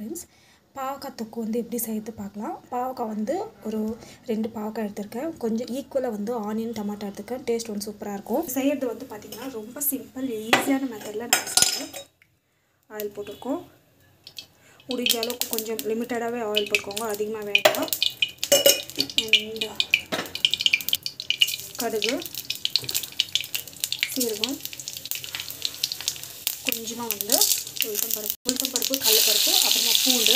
Friends, பாவக்காய் தொக்கு வந்து எப்படி செய்யறது பார்க்கலாம். பாவக்காய் வந்து ஒரு 2 பாவக்காய் எடுத்திருக்கேன். கொஞ்சம் ஈக்குவலாக வந்து ஆனியன் டொமேட்டோ எடுத்துருக்கேன். டேஸ்ட் வந்து சூப்பராக இருக்கும். செய்கிறது வந்து பார்த்திங்கன்னா ரொம்ப சிம்பிள் ஈஸியான மெத்தடில் நம்ம செய்யலாம். ஆயில் போட்டிருக்கோம். முடிஞ்ச அளவுக்கு கொஞ்சம் லிமிட்டடாகவே ஆயில் போட்டுக்கோங்க, அதிகமாக வேண்டாம். அண்ட் கடுகு, சீரகம், கொஞ்சமாக வந்து உளுத்தம்பருப்பு, கடலைப்பருப்பு, அப்புறமா பூண்டு,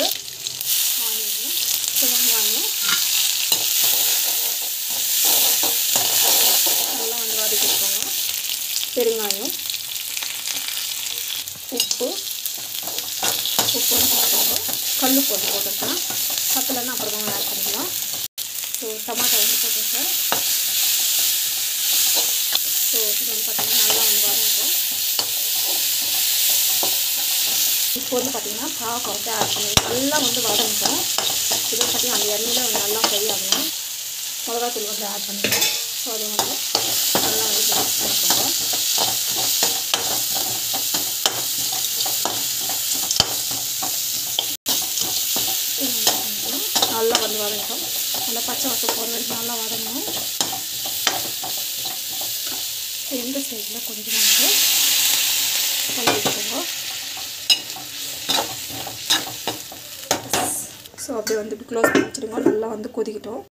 ஆனியன், வெங்காயம் நல்லா வந்து வதக்கிக்கோங்க. பெருங்காயம், உப்பு வந்து போட்டுக்கோங்க. கல் போட்டுருக்கேன். பத்தலைன்னா அப்புறமா ஆட் பண்ணிக்கலாம். ஸோ டமாட்டோ வந்து போட்டுருக்கேன். ஸோ இது வந்து பார்த்திங்கன்னா நல்லா வந்து வதங்கும். இப்போ வந்து பார்த்திங்கன்னா பாவக்காய் வந்து ஆட் பண்ணி நல்லா வந்து வதங்கிட்டோம். இது வந்து பார்த்திங்கன்னா அந்த எண்ணெயில் வந்து நல்லா ஃப்ரை ஆகணும். மிளகாத்தூள் வந்து ஆட் பண்ணிக்கலாம். ஸோ அது வந்து நல்லா வந்து மிக்ஸ் பண்ணிக்கோங்க. நல்லா வந்து வதங்கிட்டோம். நல்லா பச்சை வாசம் போகிற வரைக்கும் நல்லா வதங்கணும். எந்த சைடில் கொஞ்சமாக வந்து வதக்கிக்கோங்க. ஸோ அப்படியே வந்து க்ளோஸ் பண்ணி வச்சுடுங்க. நல்லா வந்து கொதிக்கிட்டோம்.